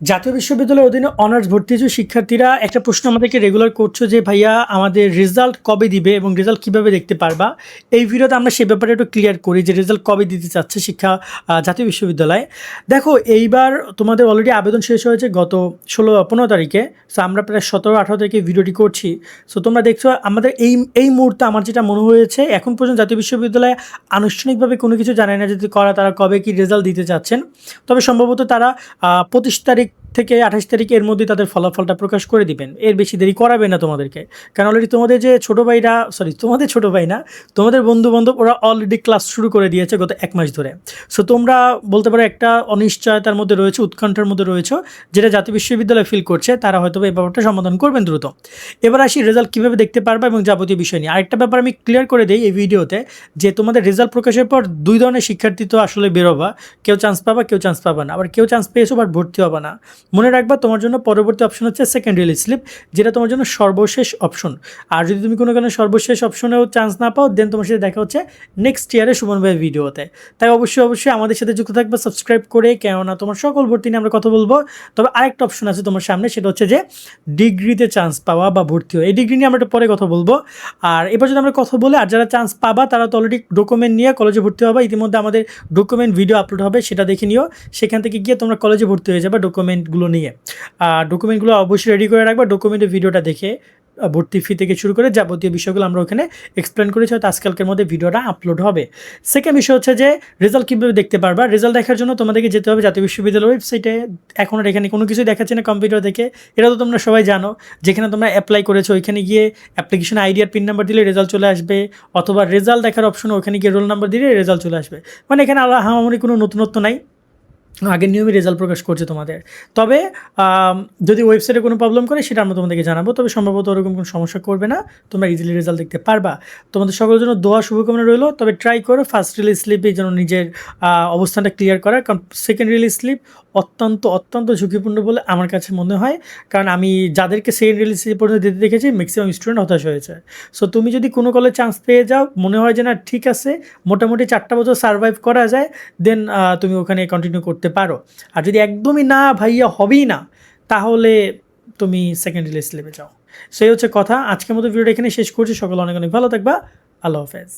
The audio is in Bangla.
জাতীয় বিশ্ববিদ্যালয়ের অধীনে অনার্স ভর্তি যে শিক্ষার্থীরা একটা প্রশ্ন আমাদেরকে রেগুলার করছো যে ভাইয়া আমাদের রেজাল্ট কবে দিবে এবং রেজাল্ট কিভাবে দেখতে পারবা। এই ভিডিওতে আমরা সে ব্যাপারে একটু ক্লিয়ার করি যে রেজাল্ট কবে দিতে চাচ্ছে জাতীয় বিশ্ববিদ্যালয়। দেখো, এইবার তোমাদের অলরেডি আবেদন শেষ হয়েছে গত 15 তারিখে। সো আমরা প্রায় 17-18 তারিখে ভিডিওটি করছি। সো তোমরা দেখছো আমাদের এই মুহূর্তে আমার যেটা মনে হয়েছে, এখন পর্যন্ত জাতীয় বিশ্ববিদ্যালয়ে আনুষ্ঠানিকভাবে কোনো কিছু জানায় না যদি তারা কবে কি রেজাল্ট দিতে চাচ্ছেন। তবে সম্ভবত তারা 25 তারিখ থেকে 28 তারিখ এর মধ্যে তাদের ফলাফলটা প্রকাশ করে দিবেন। এর বেশি দেরি করাবে না তোমাদেরকে, কারণ অলরেডি তোমাদের যে ছোটো ভাইরা, তোমাদের ছোটো ভাই না, তোমাদের বন্ধু-বান্ধব ওরা অলরেডি ক্লাস শুরু করে দিয়েছে গত 1 মাস ধরে। সো তোমরা বলতে পারো একটা অনিশ্চয়তার মধ্যে রয়েছে, উৎকণ্ঠার মধ্যে রয়েছে, যেটা জাতীয় বিশ্ববিদ্যালয় ফিল করছে। তারা হয়তো এই ব্যাপারটা সমাধান করবেন দ্রুত। এবার আসি রেজাল্ট কীভাবে দেখতে পারবা এবং যাবতীয় বিষয় নিয়ে। আরেকটা ব্যাপার আমি ক্লিয়ার করে দিই এই ভিডিওতে, যে তোমাদের রেজাল্ট প্রকাশের পর 2 ধরনের শিক্ষার্থী তো আসলে বেরোবা। কেউ চান্স পাবা, কেউ চান্স পাবা না। আবার কেউ চান্স পেয়েছো বাট ভর্তি হবা না। মনে রাখবা, তোমার জন্য পরবর্তী অপশন হচ্ছে সেকেন্ডারি স্লিপ, যেটা তোমার জন্য সর্বশেষ অপশন। আর যদি তুমি কোনো কারণে সর্বশেষ অপশনেও চান্স না পাও, দেন তোমার সাথে দেখা হচ্ছে নেক্সট ইয়ারে সুমন ভাইয়ের ভিডিওতে। তাই অবশ্যই আমাদের সাথে যুক্ত থাকবে সাবস্ক্রাইব করে, কেননা তোমার সকল ভর্তি নিয়ে আমরা কথা বলবো। তবে আরেকটা অপশন আছে তোমার সামনে, সেটা হচ্ছে যে ডিগ্রিতে চান্স পাওয়া বা ভর্তি হওয়া। এই ডিগ্রি নিয়ে আমরা একটু পরে কথা বলবো। আর এবার যদি আমরা কথা বলি, আর যারা চান্স পাবা তারা তো অলরেডি ডকুমেন্ট নিয়ে কলেজে ভর্তি হবে। ইতিমধ্যে আমাদের ডকুমেন্ট ভিডিও আপলোড হবে, সেটা দেখে নিও। সেখান থেকে গিয়ে তোমরা কলেজে ভর্তি হয়ে যাবে ডকুমেন্টগুলো নিয়ে। ডকুমেন্টগুলো অবশ্যই রেডি করে রাখবা। ডকুমেন্টের ভিডিওটা দেখে ভর্তি ফি থেকে শুরু করে যাবতীয় বিষয়গুলো আমরা ওখানে এক্সপ্লেন করেছি, হয়তো আজকালকের মধ্যে ভিডিওটা আপলোড হবে। সেকেন্ড বিষয় হচ্ছে যে রেজাল্ট কীভাবে দেখতে পারবা। রেজাল্ট দেখার জন্য তোমাদেরকে যেতে হবে জাতীয় বিশ্ববিদ্যালয়ের ওয়েবসাইটে। এখন আর এখানে কোনো কিছু দেখাচ্ছে না কম্পিউটার দেখে, এটা তো তোমরা সবাই জানো। যেখানে তোমরা অ্যাপ্লাই করেছো ওইখানে গিয়ে অ্যাপ্লিকেশন আইডি আর পিন নাম্বার দিলে রেজাল্ট চলে আসবে, অথবা রেজাল্ট দেখার অপশন ওখানে গিয়ে রোল নাম্বার দিলে রেজাল্ট চলে আসবে। মানে এখানে আহামরি কোনো নতুনত্ব নাই, আগের নিয়মে রেজাল্ট প্রকাশ করছে তোমাদের। তবে যদি ওয়েবসাইটে কোনো প্রবলেম করে সেটা আমরা তোমাদেরকে জানাবো। তবে সম্ভবত ওরকম কোনো সমস্যা করবে না, তোমরা ইজিলি রেজাল্ট দেখতে পারবা। তোমাদের সকলের জন্য দোয়া শুভকামনা রইলো। তবে ট্রাই করো ফার্স্ট রিলিজ স্লিপে যেন নিজের অবস্থানটা ক্লিয়ার করার, কারণ সেকেন্ড রিলিজ স্লিপ অত্যন্ত ঝুঁকিপূর্ণ বলে আমার কাছে মনে হয়। কারণ আমি যাদেরকে সেকেন্ড রিলিজ স্লিপ পর্যন্ত দিতে দেখেছি, ম্যাক্সিমাম স্টুডেন্ট হতাশ হয়েছে। সো তুমি যদি কোনো কলেজ চান্স পেয়ে যাও, মনে হয় যে না ঠিক আছে, মোটামুটি 4টা বছর সার্ভাইভ করা যায়, দেন তুমি ওখানে কন্টিনিউ করতে পারো। আর যদি একদমই না ভাইয়া হবেই না, তাহলে তুমি সেকেন্ড রিলিজ স্লিপে যাও। সেই হচ্ছে কথা। আজকের মতো ভিডিওটা এখানে শেষ করছি। সকলে অনেক ভালো থাকবা। আল্লাহ হাফেজ।